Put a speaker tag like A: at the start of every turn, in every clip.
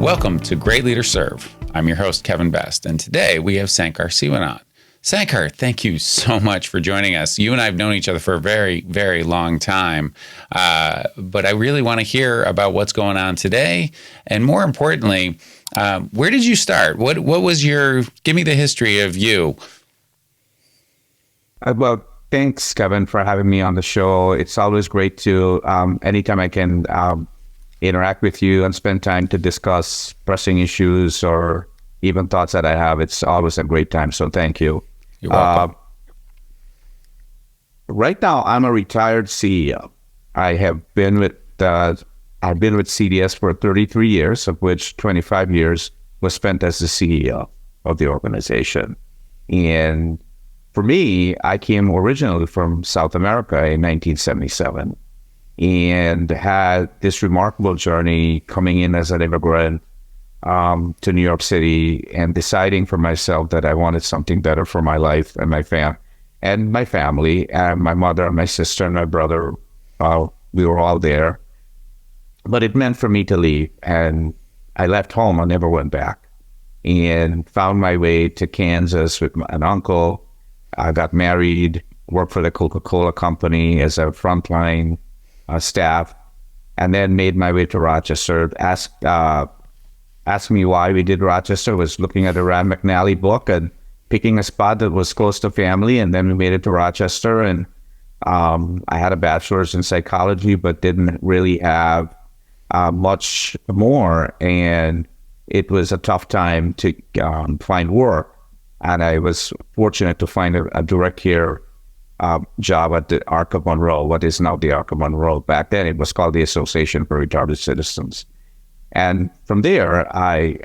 A: Welcome to Great Leaders Serve. I'm your host, Kevin Best, and today we have Sankar Sewnauth. Sankar, thank you so much for joining us. You and I have known each other for a very, very long time, but I really want to hear about what's going on today, and more importantly, where did you start? What was give me the history of you.
B: Well, thanks, Kevin, for having me on the show. It's always great to, anytime I can interact with you and spend time to discuss pressing issues or even thoughts that I have, it's always a great time. So thank you.
A: You're welcome.
B: Right now, I'm a retired CEO. I've been with CDS for 33 years, of which 25 years was spent as the CEO of the organization. And for me, I came originally from South America in 1977 and had this remarkable journey coming in as an immigrant to New York City and deciding for myself that I wanted something better for my life and my family, and my mother and my sister and my brother. We were all there, but it meant for me to leave, and I left home. I never went back, and found my way to Kansas with an uncle. I got married, worked for the Coca-Cola company as a frontline staff, and then made my way to Rochester. Asked me why we did Rochester. Was looking at a Rand McNally book and picking a spot that was close to family, and then we made it to Rochester. And I had a bachelor's in psychology, but didn't really have much more. And it was a tough time to find work. And I was fortunate to find a direct care job at the Arc of Monroe, what is now the Arc of Monroe. Back then, it was called the Association for Retarded Citizens. And from there, I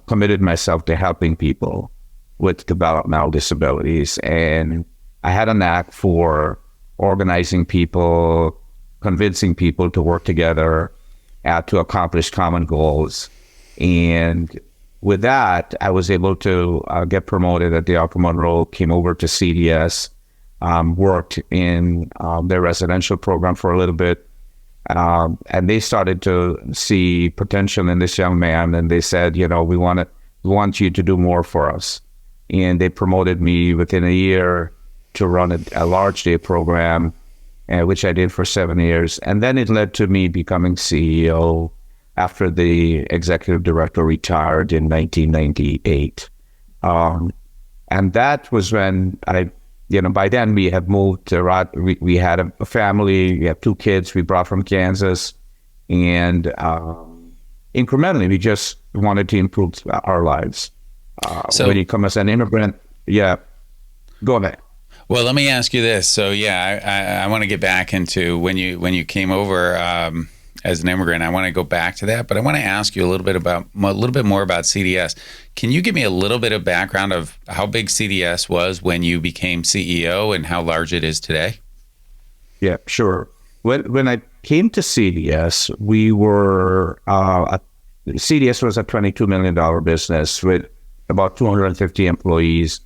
B: committed myself to helping people with developmental disabilities. And I had a knack for organizing people, convincing people to work together to accomplish common goals. And with that, I was able to get promoted at the Arc of Monroe, came over to CDS, worked in their residential program for a little bit. And they started to see potential in this young man, and they said, we want you to do more for us. And they promoted me within a year to run a large day program, which I did for 7 years. And then it led to me becoming CEO after the executive director retired in 1998. And that was when by then we had moved to, we had a family, we had 2 kids we brought from Kansas, and incrementally we just wanted to improve our lives.
A: So
B: when you come as an immigrant, go ahead.
A: Well, let me ask you this. So I want to get back into when you came over as an immigrant. I want to go back to that, but I want to ask you a little bit more about CDS. Can you give me a little bit of background of how big CDS was when you became CEO and how large it is today?
B: Yeah, sure. When I came to CDS, we were CDS was a $22 million business with about 250 employees.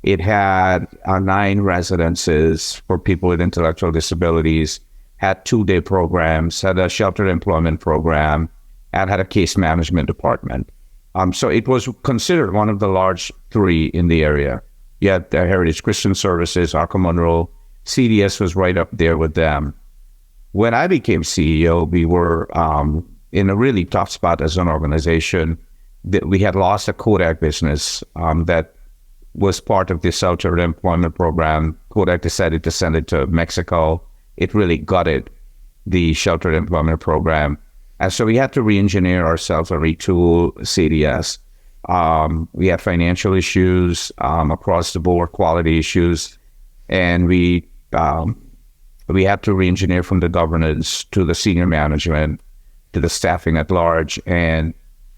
B: It had 9 residences for people with intellectual disabilities, had 2-day programs, had a sheltered employment program, and had a case management department. So it was considered one of the large 3 in the area. You had the Heritage Christian Services, Arc of Monroe. CDS was right up there with them. When I became CEO, we were in a really tough spot as an organization. We had lost a Kodak business that was part of the sheltered employment program. Kodak decided to send it to Mexico. It really gutted the sheltered employment program. And so we had to re-engineer ourselves and retool CDS. We had financial issues across the board, quality issues, and we had to re-engineer from the governance to the senior management to the staffing at large. And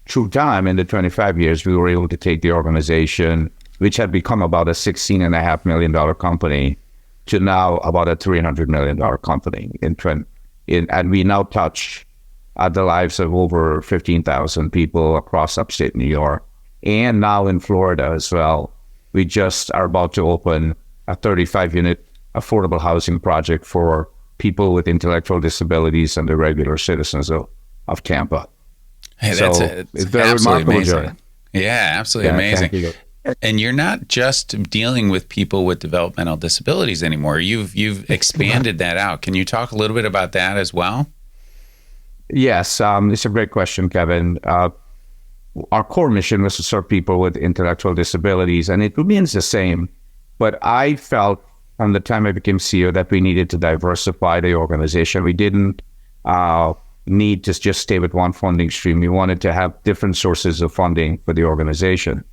B: through time, in the 25 years, we were able to take the organization, which had become about a $16.5 million company, to now about a $300 million company. And we now touch the lives of over 15,000 people across upstate New York, and now in Florida as well. We just are about to open a 35-unit affordable housing project for people with intellectual disabilities and the regular citizens of Tampa.
A: Hey,
B: So it's
A: it's
B: been a
A: absolutely
B: remarkable
A: amazing.
B: journey.
A: Yeah, absolutely
B: Yeah,
A: amazing.
B: thank you.
A: And you're not just dealing with people with developmental disabilities anymore. You've expanded that out. Can you talk a little bit about that as well?
B: Yes, it's a great question, Kevin. Our core mission was to serve people with intellectual disabilities, and it remains the same. But I felt from the time I became CEO that we needed to diversify the organization. We didn't need to just stay with one funding stream. We wanted to have different sources of funding for the organization.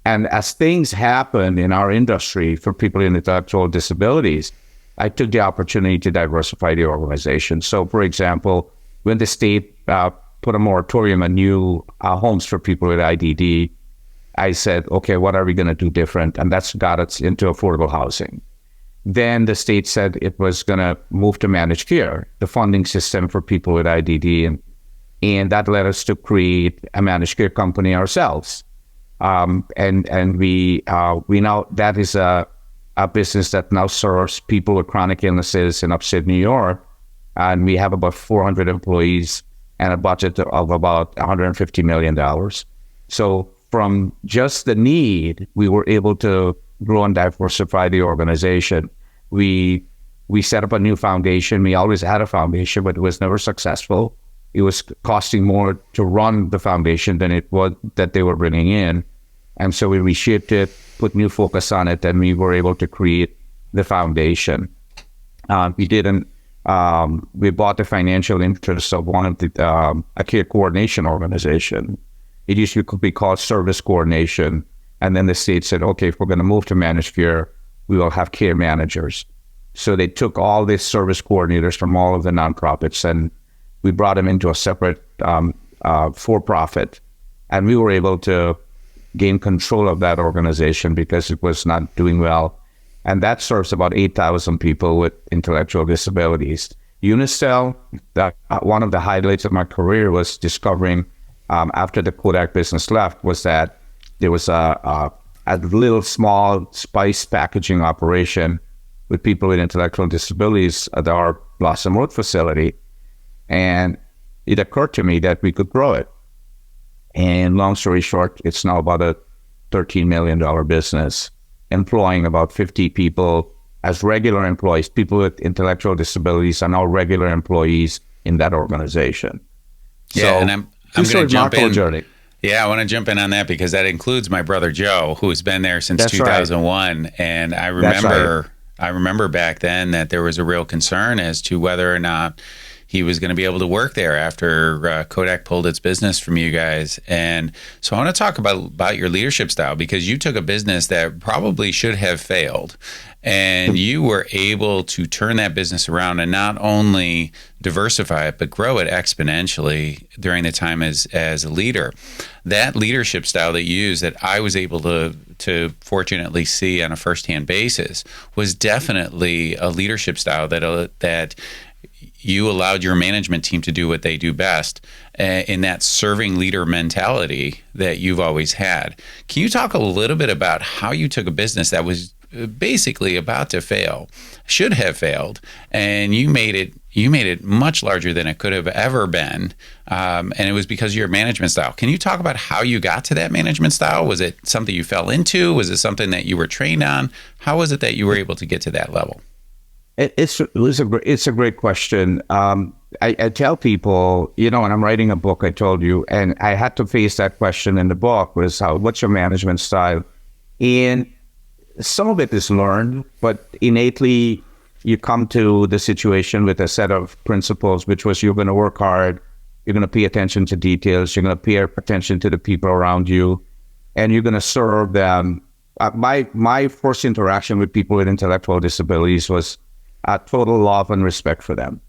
B: And as things happen in our industry for people with intellectual disabilities, I took the opportunity to diversify the organization. So, for example, when the state put a moratorium on new homes for people with IDD, I said, okay, what are we going to do different? And that's got us into affordable housing. Then the state said it was going to move to managed care, the funding system for people with IDD. And that led us to create a managed care company ourselves. And we now, that is a business that now serves people with chronic illnesses in upstate New York. And we have about 400 employees and a budget of about $150 million. So from just the need, we were able to grow and diversify the organization. We set up a new foundation. We always had a foundation, but it was never successful. It was costing more to run the foundation than it was that they were bringing in. And so we reshaped it, put new focus on it, and we were able to create the foundation. We bought the financial interest of one of the a care coordination organization. It used to be called service coordination. And then the state said, okay, if we're going to move to managed care, we will have care managers. So they took all these service coordinators from all of the nonprofits and we brought them into a separate for-profit. And we were able to gain control of that organization because it was not doing well. And that serves about 8,000 people with intellectual disabilities. Unistel, one of the highlights of my career was discovering after the Kodak business left was that there was a little small spice packaging operation with people with intellectual disabilities at our Blossom Road facility. And it occurred to me that we could grow it. And long story short, it's now about a $13 million business, employing about 50 people as regular employees. People with intellectual disabilities are now regular employees in that organization.
A: Yeah,
B: so,
A: and I'm going to jump in.
B: Journey.
A: Yeah, I want to jump in on that because that includes my brother Joe, who's been there since
B: That's
A: 2001.
B: Right.
A: And I
B: Right.
A: remember back then that there was a real concern as to whether or not he was going to be able to work there after Kodak pulled its business from you guys. And so I want to talk about your leadership style because you took a business that probably should have failed and you were able to turn that business around and not only diversify it, but grow it exponentially during the time as a leader. That leadership style that you use that I was able to fortunately see on a firsthand basis was definitely a leadership style that you allowed your management team to do what they do best in that serving leader mentality that you've always had. Can you talk a little bit about how you took a business that was basically about to fail, should have failed, and you made it much larger than it could have ever been, and it was because of your management style. Can you talk about how you got to that management style? Was it something you fell into? Was it something that you were trained on? How was it that you were able to get to that level?
B: It's a great question. I tell people, when I'm writing a book, I told you, and I had to face that question in the book was what's your management style? And some of it is learned, but innately you come to the situation with a set of principles, which was you're going to work hard, you're going to pay attention to details, you're going to pay attention to the people around you, and you're going to serve them. My first interaction with people with intellectual disabilities was a total love and respect for them.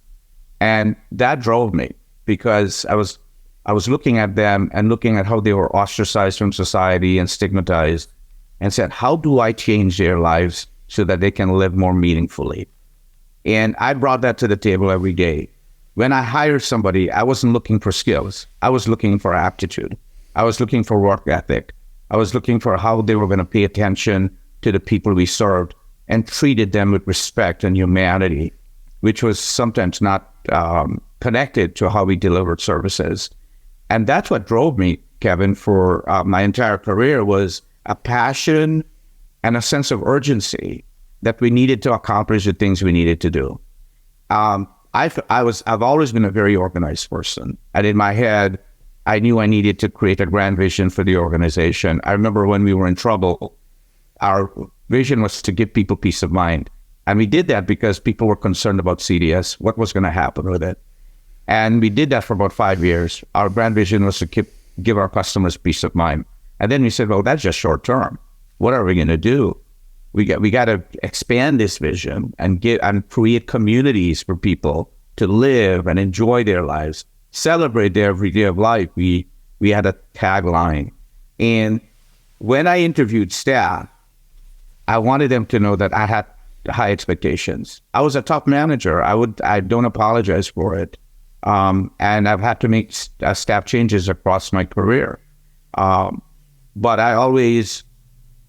B: And that drove me because I was looking at them and looking at how they were ostracized from society and stigmatized and said, how do I change their lives so that they can live more meaningfully? And I brought that to the table every day. When I hired somebody, I wasn't looking for skills. I was looking for aptitude. I was looking for work ethic. I was looking for how they were going to pay attention to the people we served and treated them with respect and humanity, which was sometimes not connected to how we delivered services. And that's what drove me, Kevin, for my entire career, was a passion and a sense of urgency that we needed to accomplish the things we needed to do. I've always been a very organized person. And in my head, I knew I needed to create a grand vision for the organization. I remember when we were in trouble, our vision was to give people peace of mind. And we did that because people were concerned about CDS, what was going to happen with it. And we did that for about 5 years. Our grand vision was to give our customers peace of mind. And then we said, well, that's just short term. What are we going to do? We got to expand this vision and create communities for people to live and enjoy their lives, celebrate their every day of life. We had a tagline. And when I interviewed staff, I wanted them to know that I had high expectations. I was a top manager. I don't apologize for it. And I've had to make staff changes across my career. But I always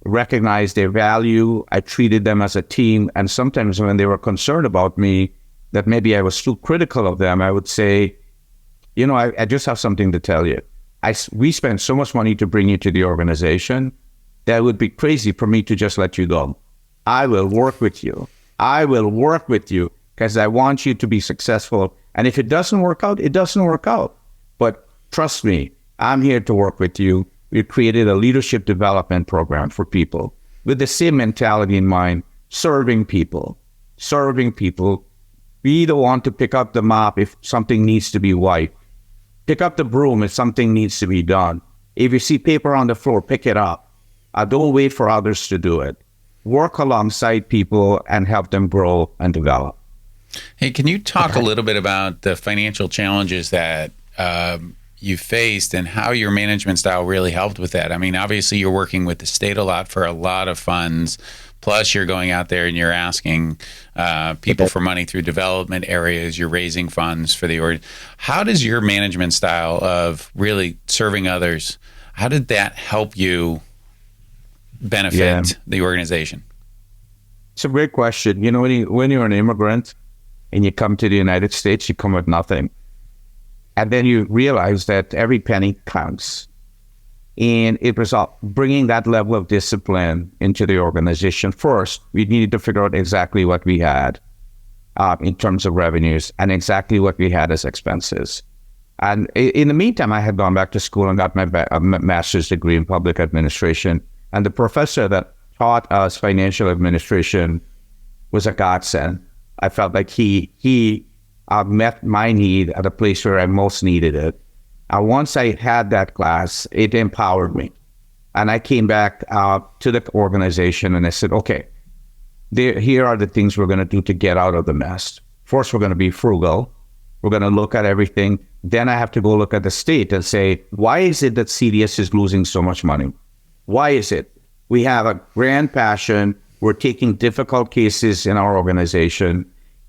B: recognized their value. I treated them as a team. And sometimes when they were concerned about me, that maybe I was too critical of them, I would say, I just have something to tell you. We spent so much money to bring you to the organization that it would be crazy for me to just let you go. I will work with you. I will work with you because I want you to be successful. And if it doesn't work out, it doesn't work out. But trust me, I'm here to work with you. We created a leadership development program for people with the same mentality in mind, serving people. Be the one to pick up the mop if something needs to be wiped. Pick up the broom if something needs to be done. If you see paper on the floor, pick it up. Don't wait for others to do it. Work alongside people and help them grow and develop.
A: Hey, can you talk a little bit about the financial challenges that you faced and how your management style really helped with that? I mean, obviously you're working with the state a lot for a lot of funds, plus you're going out there and you're asking people for money through development areas, you're raising funds for the org. How does your management style of really serving others, how did that help you benefit the organization?
B: It's a great question. When you're an immigrant and you come to the United States, you come with nothing. And then you realize that every penny counts. And it was bringing that level of discipline into the organization. First, we needed to figure out exactly what we had in terms of revenues and exactly what we had as expenses. And in the meantime, I had gone back to school and got my master's degree in public administration. And the professor that taught us financial administration was a godsend. I felt like he met my need at a place where I most needed it. Once I had that class, it empowered me. And I came back to the organization and I said, okay, here are the things we're going to do to get out of the mess. First, we're going to be frugal. We're going to look at everything. Then I have to go look at the state and say, why is it that CDS is losing so much money? Why is it? We have a grand passion. We're taking difficult cases in our organization.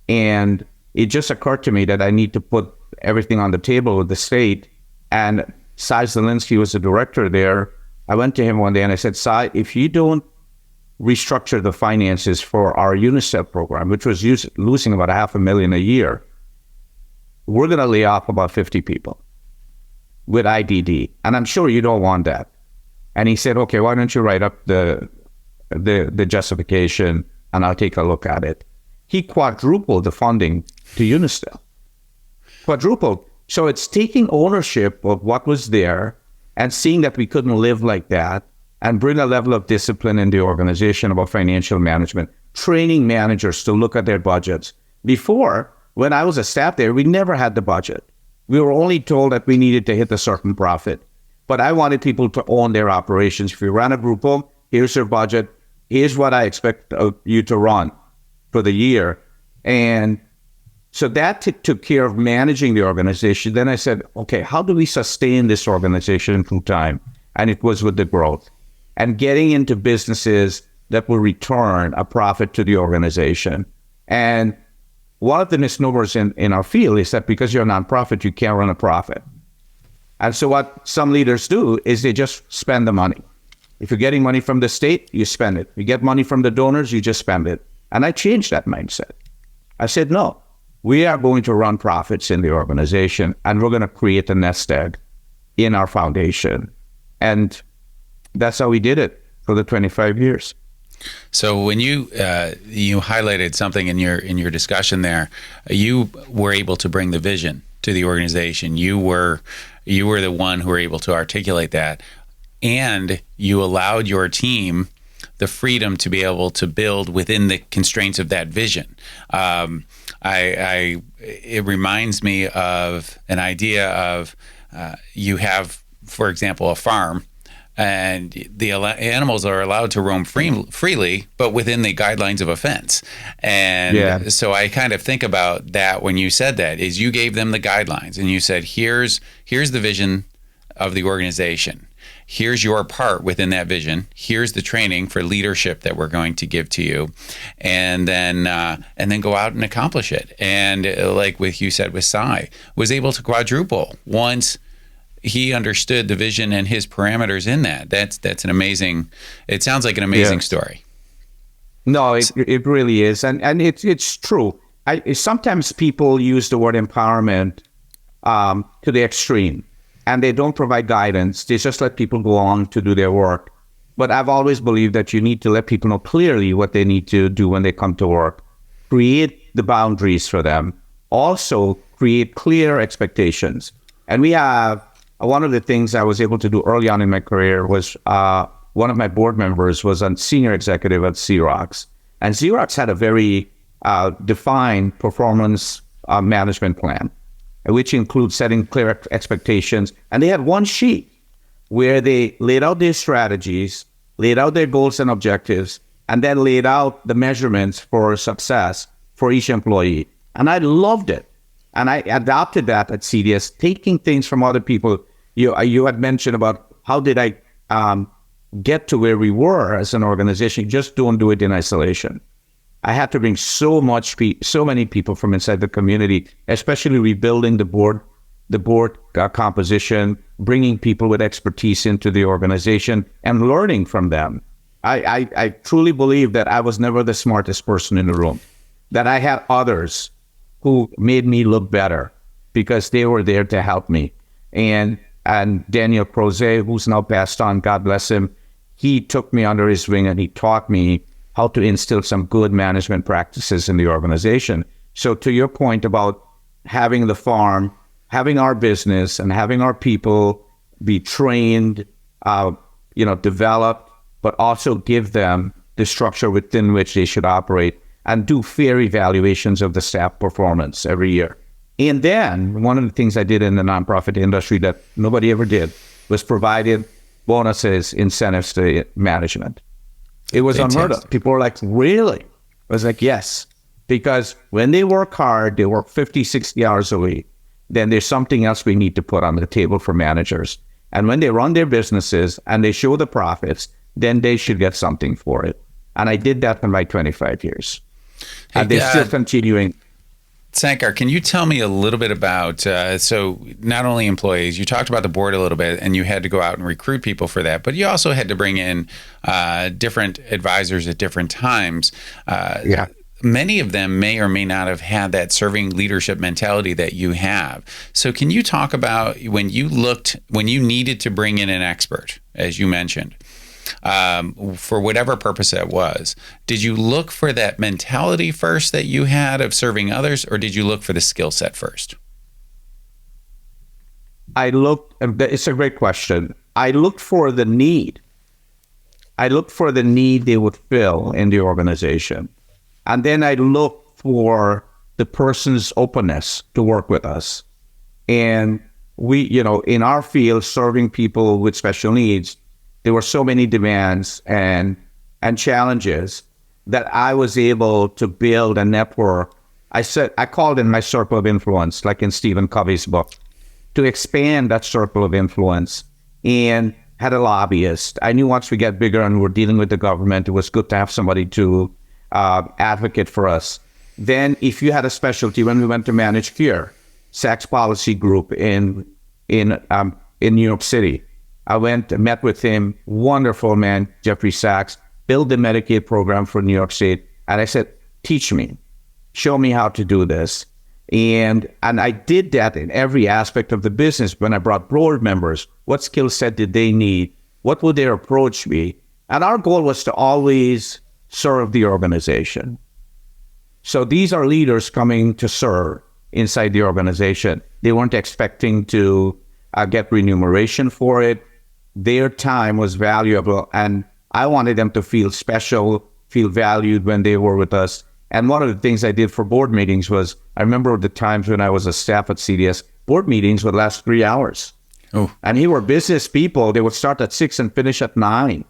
B: And it just occurred to me that I need to put everything on the table with the state. And Cy Zielinski was the director there. I went to him one day and I said, Cy, if you don't restructure the finances for our UNICEF program, which was losing about $500,000 a year, we're going to lay off about 50 people with IDD. And I'm sure you don't want that. And he said, okay, why don't you write up the justification and I'll take a look at it. He quadrupled the funding to UNICEF. Quadrupled. So it's taking ownership of what was there and seeing that we couldn't live like that and bring a level of discipline in the organization about financial management, training managers to look at their budgets. Before, when I was a staff there, we never had the budget. We were only told that we needed to hit a certain profit. But I wanted people to own their operations. If you run a group home, here's your budget. Here's what I expect you to run for the year. And so that took care of managing the organization. Then I said, okay, how do we sustain this organization through time? And it was with the growth and getting into businesses that will return a profit to the organization. And one of the misnomers in our field is that because you're a nonprofit, you can't run a profit. And so what some leaders do is they just spend the money. If you're getting money from the state, you spend it. You get money from the donors, you just spend it. And I changed that mindset. I said, no, we are going to run profits in the organization and we're going to create a nest egg in our foundation. And that's how we did it for the 25 years.
A: So when you highlighted something in your discussion there, you were able to bring the vision to the organization. You were the one who were able to articulate that, and you allowed your team the freedom to be able to build within the constraints of that vision. It reminds me of an idea of you have, for example, a farm, and the animals are allowed to roam freely, but within the guidelines of a fence. And so I kind of think about that when you said that, is you gave them the guidelines and you said, here's the vision of the organization. Here's your part within that vision. Here's the training for leadership that we're going to give to you, and then go out and accomplish it. And like you said with Sai, was able to quadruple once he understood the vision and his parameters in that. That's an amazing. It sounds like an amazing story.
B: No, it really is, and it's true. Sometimes people use the word empowerment to the extreme, and they don't provide guidance. They just let people go on to do their work. But I've always believed that you need to let people know clearly what they need to do when they come to work. Create the boundaries for them. Also, create clear expectations. And we have one of the things I was able to do early on in my career was one of my board members was a senior executive at Xerox. And Xerox had a very defined performance management plan, which includes setting clear expectations. And they had one sheet where they laid out their strategies, laid out their goals and objectives, and then laid out the measurements for success for each employee. And I loved it. And I adopted that at CDS, taking things from other people. You had mentioned about how did I get to where we were as an organization. Just don't do it in isolation. I had to bring so many people from inside the community, especially rebuilding the board composition, bringing people with expertise into the organization and learning from them. I truly believe that I was never the smartest person in the room, that I had others who made me look better because they were there to help me. And Daniel Proze, who's now passed on, God bless him, he took me under his wing and he taught me how to instill some good management practices in the organization. So to your point about having the farm, having our business and having our people be trained, developed, but also give them the structure within which they should operate and do fair evaluations of the staff performance every year. And then one of the things I did in the nonprofit industry that nobody ever did was provided bonuses, incentives to management. It was unheard of. People were like, really? I was like, yes. Because when they work hard, they work 50, 60 hours a week, then there's something else we need to put on the table for managers. And when they run their businesses and they show the profits, then they should get something for it. And I did that for my 25 years. And they're still continuing.
A: Sankar, can you tell me a little bit about, so not only employees, you talked about the board a little bit and you had to go out and recruit people for that, but you also had to bring in different advisors at different times. Many of them may or may not have had that serving leadership mentality that you have. So can you talk about when you needed to bring in an expert, as you mentioned, for whatever purpose that was, did you look for that mentality first that you had of serving others, or did you look for the skill set first?
B: It's a great question. I looked for the need. I looked for the need they would fill in the organization. And then I looked for the person's openness to work with us. And we, in our field, serving people with special needs, there were so many demands and challenges that I was able to build a network. I called it my circle of influence, like in Stephen Covey's book, to expand that circle of influence, and had a lobbyist. I knew once we get bigger and we're dealing with the government, it was good to have somebody to advocate for us. Then if you had a specialty, when we went to managed care, Sachs Policy Group in New York City, I met with him, wonderful man, Jeffrey Sachs, built the Medicaid program for New York State. And I said, teach me, show me how to do this. And I did that in every aspect of the business. When I brought board members, what skill set did they need? What would their approach be? And our goal was to always serve the organization. So these are leaders coming to serve inside the organization. They weren't expecting to get remuneration for it. Their time was valuable, and I wanted them to feel special, feel valued when they were with us. And one of the things I did for board meetings was, I remember the times when I was a staff at CDS, board meetings would last 3 hours.
A: Oh.
B: And here were business people. They would start at 6 and finish at 9.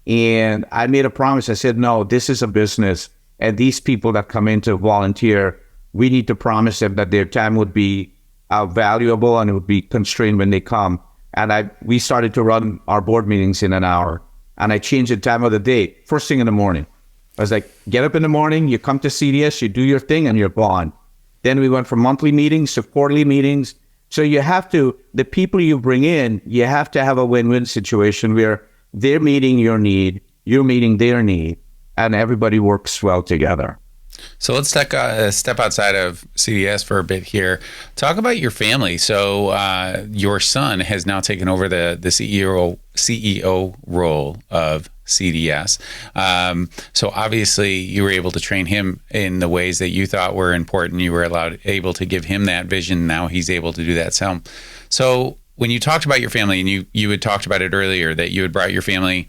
B: And I made a promise. I said, no, this is a business. And these people that come in to volunteer, we need to promise them that their time would be valuable and it would be constrained when they come. And we started to run our board meetings in an hour. And I changed the time of the day, first thing in the morning. I was like, get up in the morning, you come to CDS, you do your thing, and you're gone. Then we went from monthly meetings to quarterly meetings. So you have to, the people you bring in, you have to have a win-win situation where they're meeting your need, you're meeting their need, and everybody works well together.
A: So let's step outside of CDS for a bit here. Talk about your family. So your son has now taken over the CEO role of CDS. So obviously you were able to train him in the ways that you thought were important. You were able to give him that vision. Now he's able to do that. So when you talked about your family, and you had talked about it earlier, that you had brought your family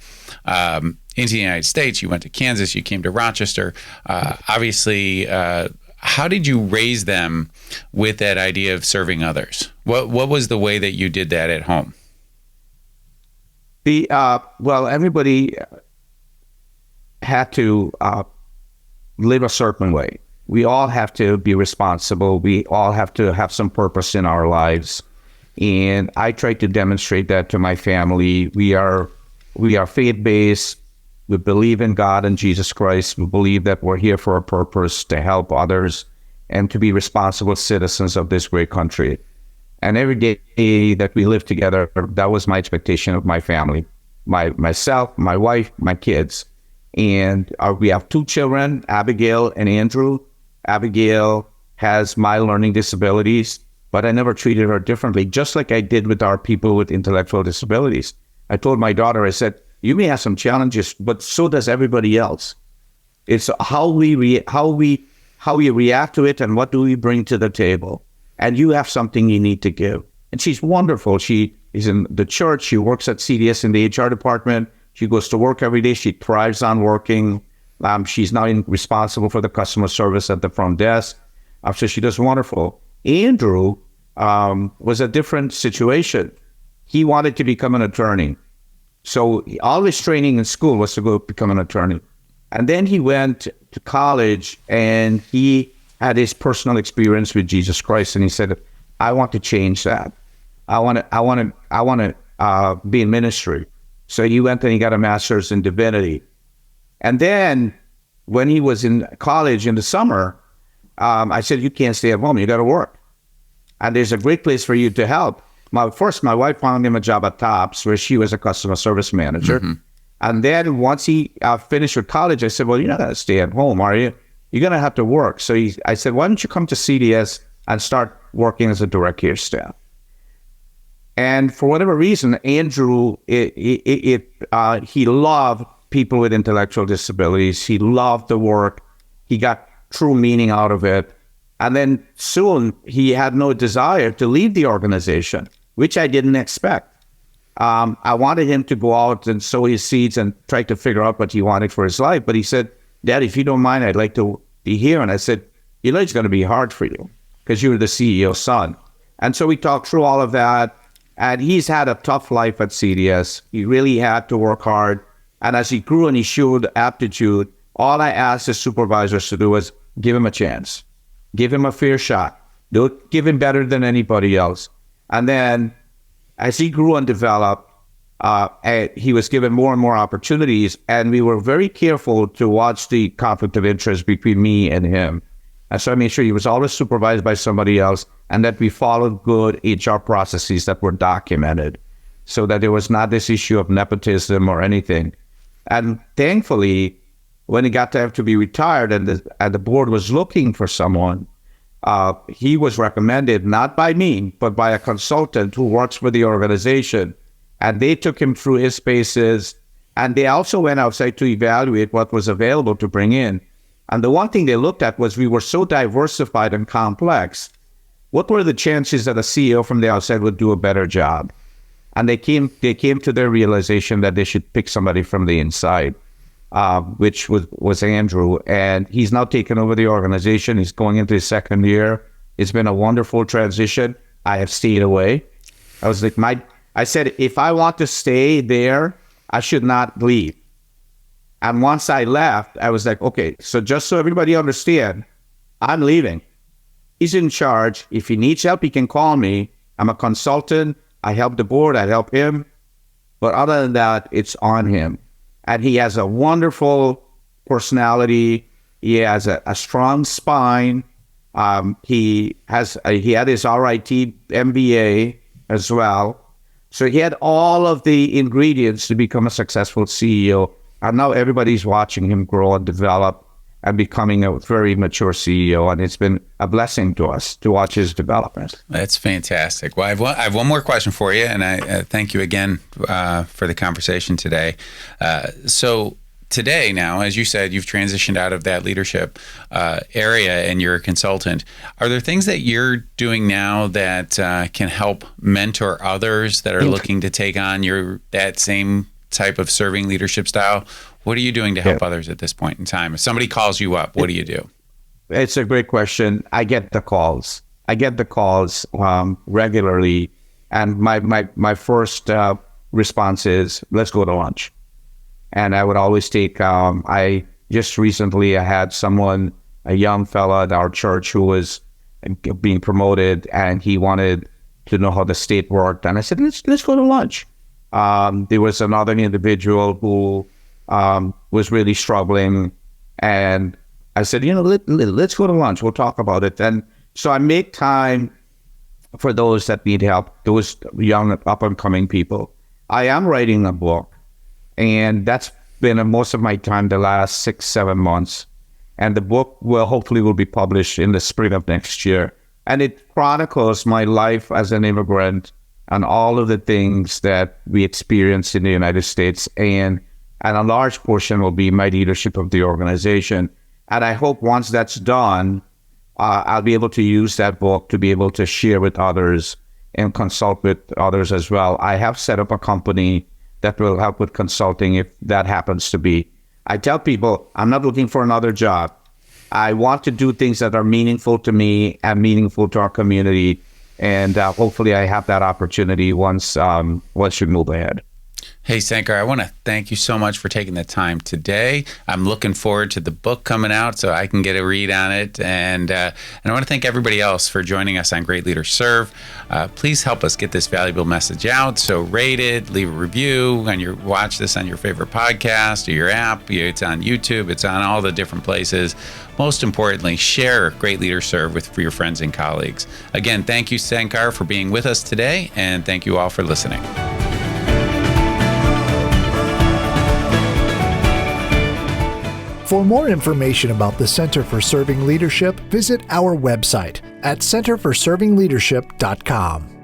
A: into the United States, you went to Kansas, you came to Rochester. Obviously, how did you raise them with that idea of serving others? What was the way that you did that at home?
B: Well, everybody had to live a certain way. We all have to be responsible. We all have to have some purpose in our lives. And I try to demonstrate that to my family. We are faith-based. We believe in God and Jesus Christ. We believe that we're here for a purpose, to help others and to be responsible citizens of this great country. And every day that we lived together, that was my expectation of my family, myself, my wife, my kids. And we have 2 children, Abigail and Andrew. Abigail has mild learning disabilities, but I never treated her differently, just like I did with our people with intellectual disabilities. I told my daughter, I said, you may have some challenges, but so does everybody else. It's how we react to it and what do we bring to the table. And you have something you need to give. And she's wonderful. She is in the church. She works at CDS in the HR department. She goes to work every day. She thrives on working. She's now responsible for the customer service at the front desk. So she does wonderful. Andrew was a different situation. He wanted to become an attorney. So all his training in school was to go become an attorney. And then he went to college and he had his personal experience with Jesus Christ, and he said, I want to change that. I want to be in ministry. So he went and he got a master's in divinity. And then when he was in college in the summer, I said, you can't stay at home, you got to work. And there's a great place for you to help. My wife found him a job at Tops, where she was a customer service manager. Mm-hmm. And then once he finished with college, I said, well, you're not going to stay at home, are you? You're going to have to work. So I said, why don't you come to CDS and start working as a direct care staff? And for whatever reason, Andrew, he loved people with intellectual disabilities. He loved the work. He got true meaning out of it. And then soon he had no desire to leave the organization, which I didn't expect. I wanted him to go out and sow his seeds and try to figure out what he wanted for his life. But he said, Dad, if you don't mind, I'd like to be here. And I said, you know, it's going to be hard for you because you're the CEO's son. And so we talked through all of that. And he's had a tough life at CDS. He really had to work hard. And as he grew and he showed aptitude, all I asked his supervisors to do was give him a chance. Give him a fair shot. Don't give him better than anybody else. And then as he grew and developed, he was given more and more opportunities, and we were very careful to watch the conflict of interest between me and him. And so I made sure he was always supervised by somebody else, and that we followed good HR processes that were documented, so that there was not this issue of nepotism or anything. And thankfully, when he got time to be retired and the board was looking for someone, he was recommended not by me, but by a consultant who works for the organization. And they took him through his spaces. And they also went outside to evaluate what was available to bring in. And the one thing they looked at was we were so diversified and complex. What were the chances that a CEO from the outside would do a better job? And they came to their realization that they should pick somebody from the inside, which was Andrew. And he's now taken over the organization. He's going into his second year. It's been a wonderful transition. I have stayed away. I was like, I said, if I want to stay there, I should not leave. And once I left, I was like, okay, so just so everybody understand, I'm leaving. He's in charge. If he needs help, he can call me. I'm a consultant. I help the board. I help him. But other than that, it's on him. And he has a wonderful personality. He has a strong spine. He had his RIT MBA as well. So he had all of the ingredients to become a successful CEO. And now everybody's watching him grow and develop and becoming a very mature CEO. And it's been a blessing to us to watch his development.
A: That's fantastic. Well, I have one more question for you. And I thank you again for the conversation today. So today now, as you said, you've transitioned out of that leadership area and you're a consultant. Are there things that you're doing now that can help mentor others that are looking to take on that same type of serving leadership style? What are you doing to help others at this point in time? If somebody calls you up, what do you do?
B: It's a great question. I get the calls. Regularly. And my first response is, let's go to lunch. And I would always take, I had someone, a young fella at our church who was being promoted and he wanted to know how the state worked. And I said, let's go to lunch. There was another individual who was really struggling. And I said, let's go to lunch. We'll talk about it. And so I make time for those that need help, those young up-and-coming people. I am writing a book. And that's been most of my time the last 6-7 months. And the book will be published in the spring of next year. And it chronicles my life as an immigrant and all of the things that we experienced in the United States. And a large portion will be my leadership of the organization. And I hope once that's done, I'll be able to use that book to be able to share with others and consult with others as well. I have set up a company that will help with consulting if that happens to be. I tell people, I'm not looking for another job. I want to do things that are meaningful to me and meaningful to our community. And hopefully I have that opportunity once you move ahead.
A: Hey, Sankar, I want to thank you so much for taking the time today. I'm looking forward to the book coming out so I can get a read on it. And I want to thank everybody else for joining us on Great Leaders Serve. Please help us get this valuable message out. So rate it, leave a review, and watch this on your favorite podcast or your app. It's on YouTube. It's on all the different places. Most importantly, share Great Leaders Serve for your friends and colleagues. Again, thank you, Sankar, for being with us today. And thank you all for listening.
C: For more information about the Center for Serving Leadership, visit our website at centerforservingleadership.com.